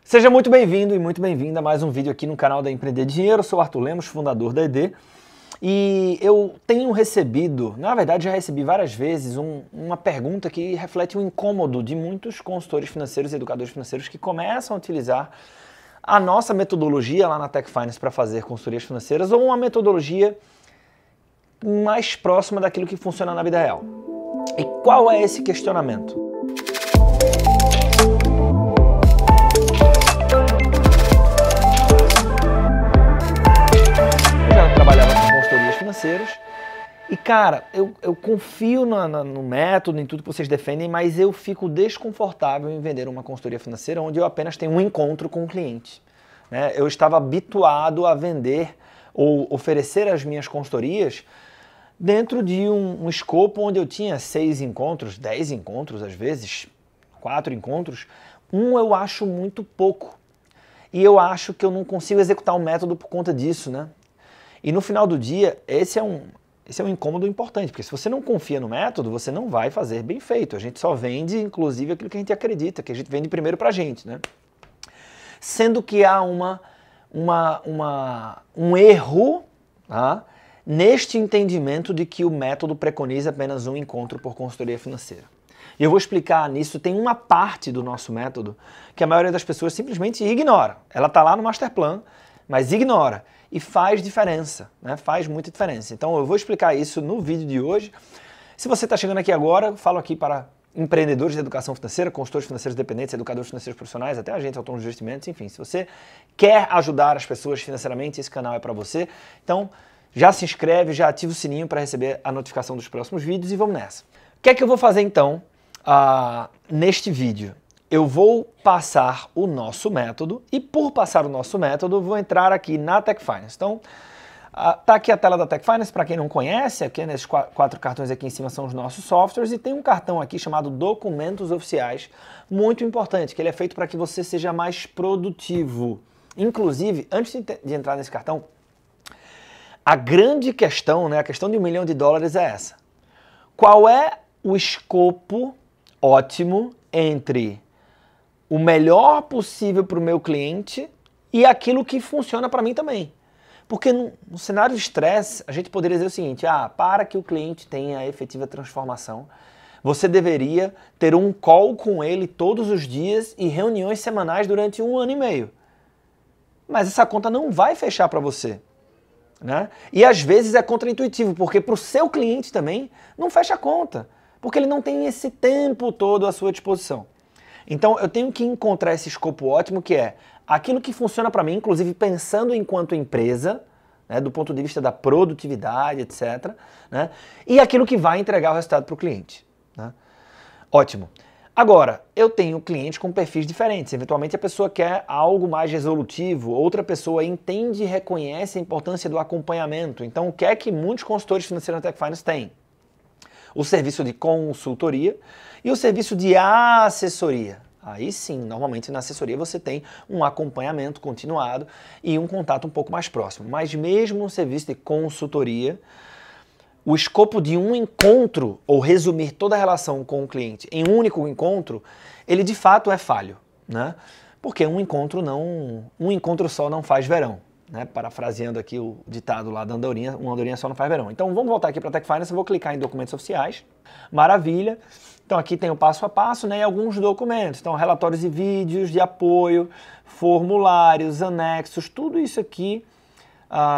Seja muito bem-vindo e muito bem-vinda a mais um vídeo aqui no canal da Empreender Dinheiro. Eu sou o Arthur Lemos, fundador da ED, e eu tenho recebido, na verdade já recebi várias vezes, uma pergunta que reflete um incômodo de muitos consultores financeiros e educadores financeiros que começam a utilizar a nossa metodologia lá na Tech Finance para fazer consultorias financeiras ou uma metodologia mais próxima daquilo que funciona na vida real. E qual é esse questionamento? Trabalhava com consultorias financeiras e, cara, eu confio no método, em tudo que vocês defendem, mas eu fico desconfortável em vender uma consultoria financeira onde eu apenas tenho um encontro com o cliente, né? Eu estava habituado a vender ou oferecer as minhas consultorias dentro de um escopo onde eu tinha 6 encontros, 10 encontros às vezes, 4 encontros. Eu acho muito pouco e eu acho que eu não consigo executar o método por conta disso, né? E no final do dia, esse é um incômodo importante, porque se você não confia no método, você não vai fazer bem feito. A gente só vende, inclusive, aquilo que a gente acredita, que a gente vende primeiro pra gente, né? Sendo que há um erro, tá, neste entendimento de que o método preconiza apenas um encontro por consultoria financeira. E eu vou explicar nisso, tem uma parte do nosso método que a maioria das pessoas simplesmente ignora. Ela está lá no Master Plan, mas ignora. E faz diferença, né? Faz muita diferença. Então eu vou explicar isso no vídeo de hoje. Se você está chegando aqui agora, eu falo aqui para empreendedores de educação financeira, consultores financeiros dependentes, educadores financeiros profissionais, até agentes autônomos de investimentos, enfim. Se você quer ajudar as pessoas financeiramente, esse canal é para você. Então já se inscreve, já ativa o sininho para receber a notificação dos próximos vídeos e vamos nessa. O que é que eu vou fazer então neste vídeo? Eu vou passar o nosso método e por passar o nosso método vou entrar aqui na Tech Finance. Então, tá aqui a tela da Tech Finance, para quem não conhece, aqui nesses 4 cartões aqui em cima são os nossos softwares e tem um cartão aqui chamado Documentos Oficiais, muito importante, que ele é feito para que você seja mais produtivo. Inclusive, antes de entrar nesse cartão, a grande questão, né, a questão de $1 milhão é essa. Qual é o escopo ótimo entre o melhor possível para o meu cliente e aquilo que funciona para mim também? Porque no cenário de estresse, a gente poderia dizer o seguinte, para que o cliente tenha a efetiva transformação, você deveria ter um call com ele todos os dias e reuniões semanais durante 1 ano e meio. Mas essa conta não vai fechar para você, né? E às vezes é contraintuitivo, porque para o seu cliente também não fecha a conta, porque ele não tem esse tempo todo à sua disposição. Então eu tenho que encontrar esse escopo ótimo, que é aquilo que funciona para mim, inclusive pensando enquanto empresa, né, do ponto de vista da produtividade, etc., né, e aquilo que vai entregar o resultado para o cliente, né? Ótimo. Agora, eu tenho clientes com perfis diferentes. Eventualmente a pessoa quer algo mais resolutivo, outra pessoa entende e reconhece a importância do acompanhamento. Então o que é que muitos consultores financeiros na Tech Finance têm? O serviço de consultoria e o serviço de assessoria. Aí sim, normalmente na assessoria você tem um acompanhamento continuado e um contato um pouco mais próximo. Mas mesmo no serviço de consultoria, o escopo de um encontro, ou resumir toda a relação com o cliente em um único encontro, ele de fato é falho, né? Porque um encontro só não faz verão, né? Parafraseando aqui o ditado lá da andorinha, uma andorinha só não faz verão. Então vamos voltar aqui para a Tech Finance, eu vou clicar em documentos oficiais, maravilha. Então aqui tem o passo a passo, né, e alguns documentos, então relatórios e vídeos de apoio, formulários, anexos, tudo isso aqui,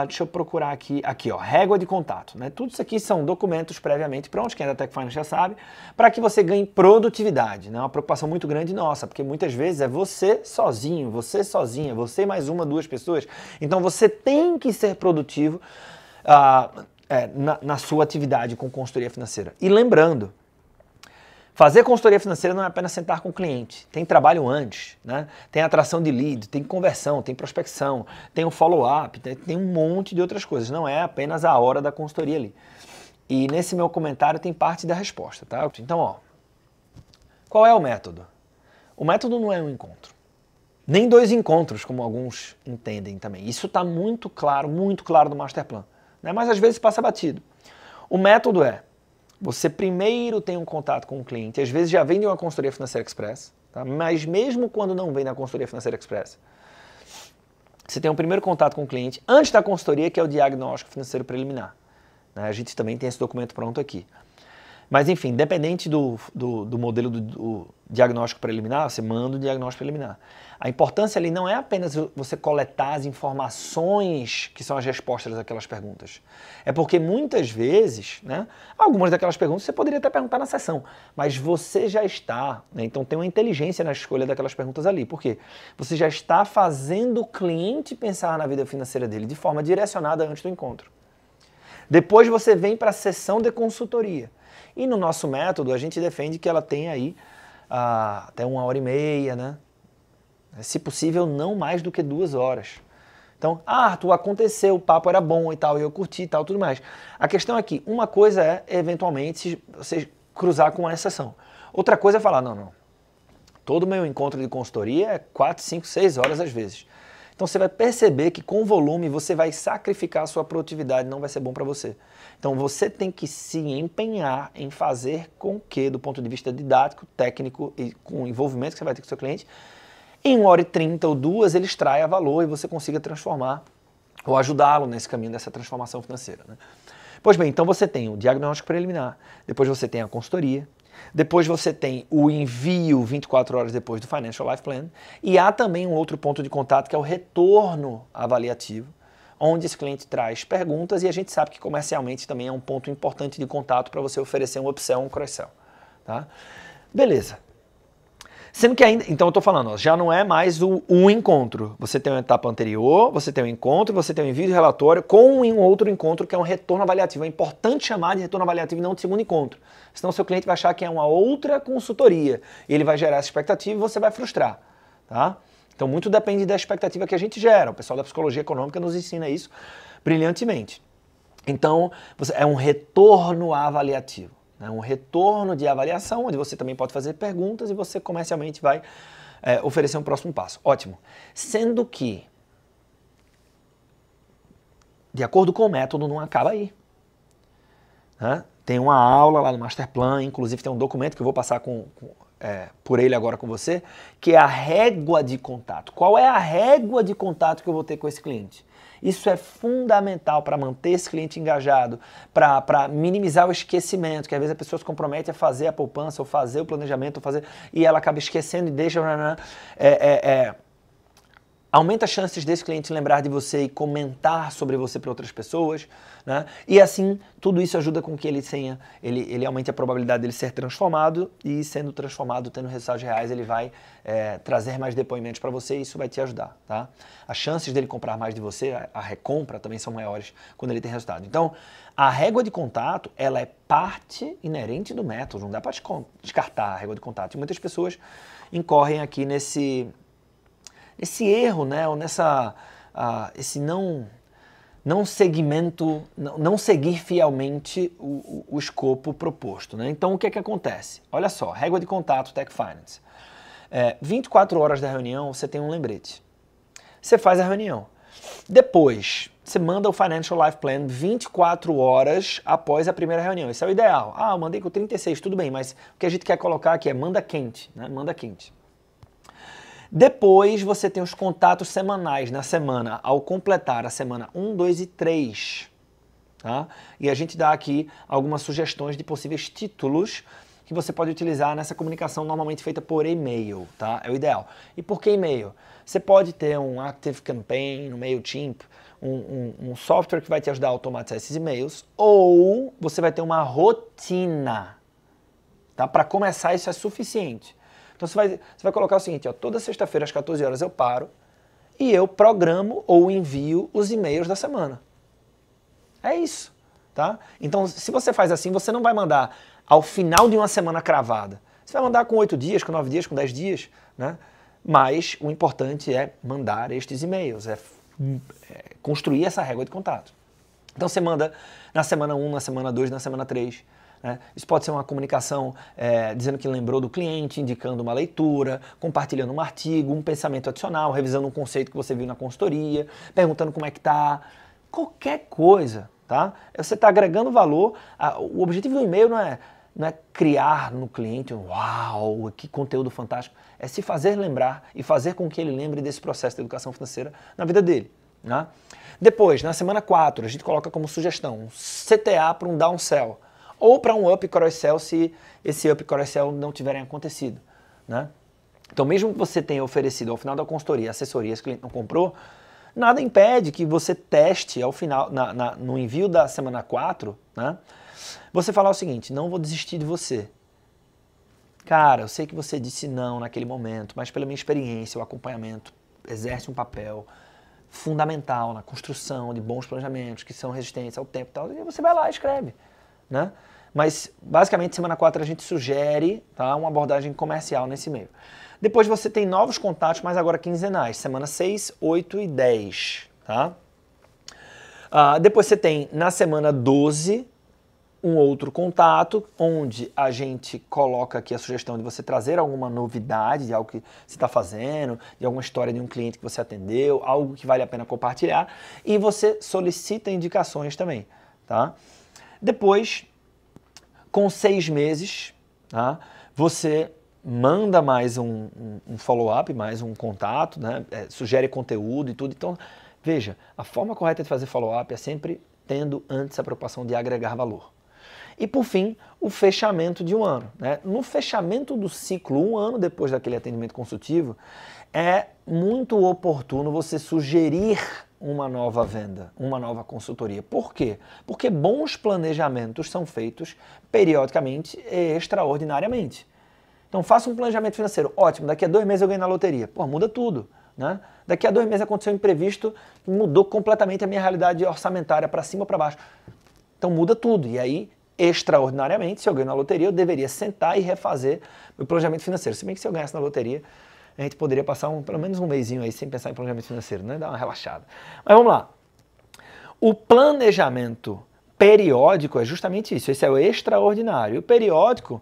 deixa eu procurar aqui, ó, régua de contato, né? Tudo isso aqui são documentos previamente prontos, quem é da Tech Finance já sabe, para que você ganhe produtividade, né? Uma preocupação muito grande nossa, porque muitas vezes é você sozinho, você sozinha, você mais 1, 2 pessoas, então você tem que ser produtivo na sua atividade com consultoria financeira. E lembrando, fazer consultoria financeira não é apenas sentar com o cliente, tem trabalho antes, né? Tem atração de lead, tem conversão, tem prospecção, tem o follow-up, tem um monte de outras coisas, não é apenas a hora da consultoria ali. E nesse meu comentário tem parte da resposta, tá? Então, ó, qual é o método? O método não é um encontro, nem 2 encontros, como alguns entendem também. Isso está muito claro no Master Plan, né? Mas às vezes passa batido. O método é: você primeiro tem um contato com o cliente, às vezes já vem de uma consultoria financeira express, Tá? Mas mesmo quando não vem na consultoria financeira express, você tem um primeiro contato com o cliente antes da consultoria, que é o diagnóstico financeiro preliminar. Né? A gente também tem esse documento pronto aqui. Mas, enfim, independente do modelo do diagnóstico preliminar, você manda o diagnóstico preliminar. A importância ali não é apenas você coletar as informações que são as respostas daquelas perguntas. É porque muitas vezes, né, algumas daquelas perguntas você poderia até perguntar na sessão, mas você já está, né, então tem uma inteligência na escolha daquelas perguntas ali. Por quê? Você já está fazendo o cliente pensar na vida financeira dele de forma direcionada antes do encontro. Depois você vem para a sessão de consultoria. E no nosso método, a gente defende que ela tenha aí até 1h30, né? Se possível, não mais do que 2 horas. Então, Arthur, aconteceu, o papo era bom e tal, eu curti e tal, tudo mais. A questão é que uma coisa é, eventualmente, você cruzar com uma exceção. Outra coisa é falar, não. Todo meu encontro de consultoria é 4, 5, 6 horas às vezes. Então você vai perceber que com volume você vai sacrificar a sua produtividade, não vai ser bom para você. Então você tem que se empenhar em fazer com que, do ponto de vista didático, técnico e com o envolvimento que você vai ter com o seu cliente, em 1h30 ou 2 ele extraia valor e você consiga transformar ou ajudá-lo nesse caminho dessa transformação financeira. Né? Pois bem, então você tem o diagnóstico preliminar, depois você tem a consultoria, depois você tem o envio 24 horas depois do Financial Life Plan e há também um outro ponto de contato que é o retorno avaliativo, onde esse cliente traz perguntas e a gente sabe que comercialmente também é um ponto importante de contato para você oferecer uma upsell, um cross-sell. Tá? Beleza. Sendo que ainda, então eu estou falando, ó, já não é mais um encontro. Você tem uma etapa anterior, você tem um encontro, você tem um envio de relatório com um outro encontro que é um retorno avaliativo. É importante chamar de retorno avaliativo e não de segundo encontro. Senão o seu cliente vai achar que é uma outra consultoria. Ele vai gerar essa expectativa e você vai frustrar. Tá? Então muito depende da expectativa que a gente gera. O pessoal da psicologia econômica nos ensina isso brilhantemente. Então é um retorno avaliativo. Um retorno de avaliação, onde você também pode fazer perguntas e você comercialmente vai oferecer um próximo passo. Ótimo. Sendo que, de acordo com o método, não acaba aí. Né? Tem uma aula lá no Masterplan, inclusive tem um documento que eu vou passar por ele agora com você, que é a régua de contato. Qual é a régua de contato que eu vou ter com esse cliente? Isso é fundamental para manter esse cliente engajado, para minimizar o esquecimento, que às vezes a pessoa se compromete a fazer a poupança, ou fazer o planejamento, e ela acaba esquecendo e deixa... Aumenta as chances desse cliente lembrar de você e comentar sobre você para outras pessoas, né? E assim, tudo isso ajuda com que ele aumente a probabilidade dele ser transformado e sendo transformado, tendo resultados reais, ele vai trazer mais depoimentos para você e isso vai te ajudar, tá? As chances dele comprar mais de você, a recompra também são maiores quando ele tem resultado. Então, a régua de contato, ela é parte inerente do método, não dá para descartar a régua de contato. E muitas pessoas incorrem aqui nesse erro, né, ou esse não seguir fielmente o escopo proposto. Né? Então, o que é que acontece? Olha só, régua de contato Tech Finance. 24 horas da reunião, você tem um lembrete. Você faz a reunião. Depois, você manda o Financial Life Plan 24 horas após a primeira reunião. Isso é o ideal. Eu mandei com 36, tudo bem, mas o que a gente quer colocar aqui é manda quente, né? Manda quente. Depois você tem os contatos semanais na semana, ao completar a semana 1, 2 e 3. Tá? E a gente dá aqui algumas sugestões de possíveis títulos que você pode utilizar nessa comunicação normalmente feita por e-mail. Tá? É o ideal. E por que e-mail? Você pode ter um Active Campaign no MailChimp, um software que vai te ajudar a automatizar esses e-mails, ou você vai ter uma rotina. Tá? Para começar, isso é suficiente. Então você vai colocar o seguinte, ó, toda sexta-feira às 14 horas eu paro e eu programo ou envio os e-mails da semana. É isso, tá? Então se você faz assim, você não vai mandar ao final de uma semana cravada. Você vai mandar com 8 dias, com 9 dias, com 10 dias, né? Mas o importante é mandar estes e-mails, construir essa régua de contato. Então você manda na semana 1, na semana 2, na semana 3, né? Isso pode ser uma comunicação dizendo que lembrou do cliente, indicando uma leitura, compartilhando um artigo, um pensamento adicional, revisando um conceito que você viu na consultoria, perguntando como é que está, qualquer coisa, tá? Você está agregando valor. O objetivo do e-mail não é não é criar no cliente, uau, que conteúdo fantástico. É se fazer lembrar e fazer com que ele lembre desse processo de educação financeira na vida dele. Né? Depois, na semana 4, a gente coloca como sugestão um CTA para um downsell ou para um up cross-sell se esse up cross-sell não tiverem acontecido. Né? Então, mesmo que você tenha oferecido ao final da consultoria assessorias que o cliente não comprou, nada impede que você teste ao final, no envio da semana 4, né, você falar o seguinte: não vou desistir de você. Cara, eu sei que você disse não naquele momento, mas pela minha experiência, o acompanhamento exerce um papel fundamental na construção de bons planejamentos que são resistentes ao tempo e tal, e você vai lá e escreve. Né? Mas, basicamente, semana 4 a gente sugere, tá, uma abordagem comercial nesse meio. Depois você tem novos contatos, mas agora quinzenais, semana 6, 8 e 10. Tá? Depois você tem, na semana 12, um outro contato, onde a gente coloca aqui a sugestão de você trazer alguma novidade de algo que você está fazendo, de alguma história de um cliente que você atendeu, algo que vale a pena compartilhar, e você solicita indicações também. Tá? Depois, com 6 meses, tá, você manda mais um follow-up, mais um contato, né, sugere conteúdo e tudo. Então, veja, a forma correta de fazer follow-up é sempre tendo antes a preocupação de agregar valor. E, por fim, o fechamento de um ano. Né? No fechamento do ciclo, um ano depois daquele atendimento consultivo, é muito oportuno você sugerir uma nova venda, uma nova consultoria. Por quê? Porque bons planejamentos são feitos periodicamente e extraordinariamente. Então faça um planejamento financeiro. Ótimo, daqui a 2 meses eu ganho na loteria. Pô, muda tudo. Né? Daqui a 2 meses aconteceu um imprevisto, mudou completamente a minha realidade orçamentária para cima ou para baixo. Então muda tudo. E aí, extraordinariamente, se eu ganho na loteria, eu deveria sentar e refazer meu planejamento financeiro. Se bem que se eu ganhasse na loteria, a gente poderia passar pelo menos um mesinho aí sem pensar em planejamento financeiro, né? Dar uma relaxada. Mas vamos lá. O planejamento periódico é justamente isso. Esse é o extraordinário. E o periódico,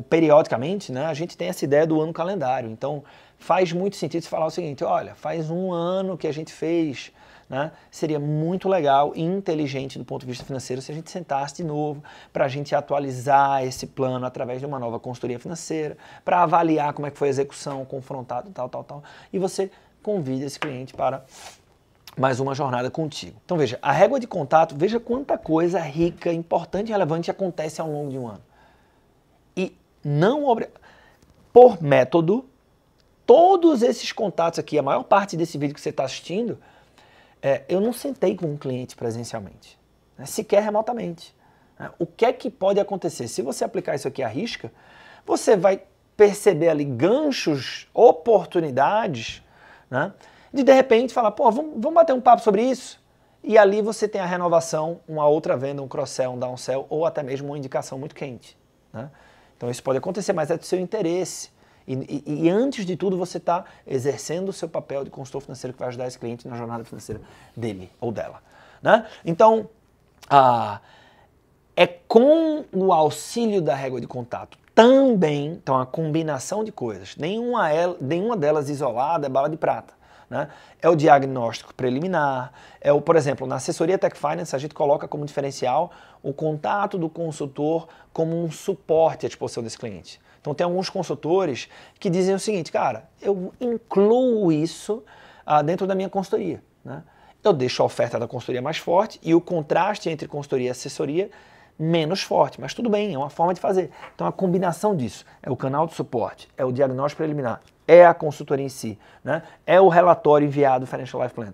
periodicamente, né, a gente tem essa ideia do ano calendário. Então, faz muito sentido se falar o seguinte: olha, faz 1 ano que a gente fez, né? Seria muito legal e inteligente do ponto de vista financeiro se a gente sentasse de novo para a gente atualizar esse plano através de uma nova consultoria financeira, para avaliar como é que foi a execução, confrontado, tal. E você convida esse cliente para mais uma jornada contigo. Então veja, a régua de contato, veja quanta coisa rica, importante e relevante acontece ao longo de um ano. E por método, todos esses contatos aqui, a maior parte desse vídeo que você está assistindo, eu não sentei com um cliente presencialmente, né, sequer remotamente. Né? O que é que pode acontecer? Se você aplicar isso aqui à risca, você vai perceber ali ganchos, oportunidades, né, de repente falar, pô, vamos bater um papo sobre isso? E ali você tem a renovação, uma outra venda, um cross-sell, um down-sell, ou até mesmo uma indicação muito quente. Né? Então isso pode acontecer, mas é do seu interesse. E antes de tudo, você está exercendo o seu papel de consultor financeiro que vai ajudar esse cliente na jornada financeira dele ou dela. Né? Então, é com o auxílio da régua de contato também, então a combinação de coisas, nenhuma delas isolada é bala de prata. Né? É o diagnóstico preliminar, por exemplo, na assessoria Tech Finance a gente coloca como diferencial o contato do consultor como um suporte à disposição desse cliente. Então tem alguns consultores que dizem o seguinte: cara, eu incluo isso dentro da minha consultoria. Né? Eu deixo a oferta da consultoria mais forte e o contraste entre consultoria e assessoria menos forte, mas tudo bem, é uma forma de fazer. Então a combinação disso é o canal de suporte, é o diagnóstico preliminar, é a consultoria em si, né? É o relatório enviado do Financial Life Plan,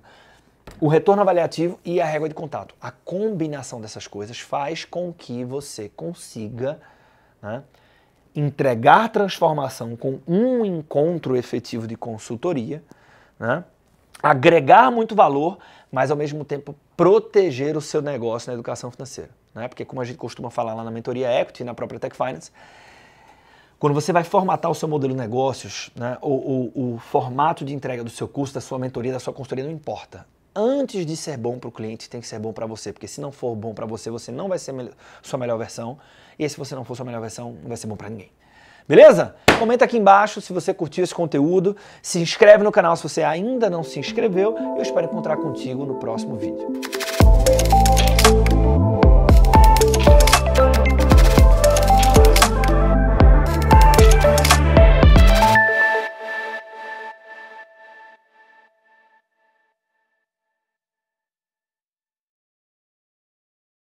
o retorno avaliativo e a régua de contato. A combinação dessas coisas faz com que você consiga, né, entregar transformação com um encontro efetivo de consultoria, né, agregar muito valor, mas ao mesmo tempo proteger o seu negócio na educação financeira. Né? Porque como a gente costuma falar lá na mentoria Equity, na própria Tech Finance, quando você vai formatar o seu modelo de negócios, né, o formato de entrega do seu curso, da sua mentoria, da sua consultoria, não importa. Antes de ser bom para o cliente, tem que ser bom para você, porque se não for bom para você, você não vai ser sua melhor versão, e se você não for sua melhor versão, não vai ser bom para ninguém. Beleza? Comenta aqui embaixo se você curtiu esse conteúdo, se inscreve no canal se você ainda não se inscreveu, e eu espero encontrar contigo no próximo vídeo.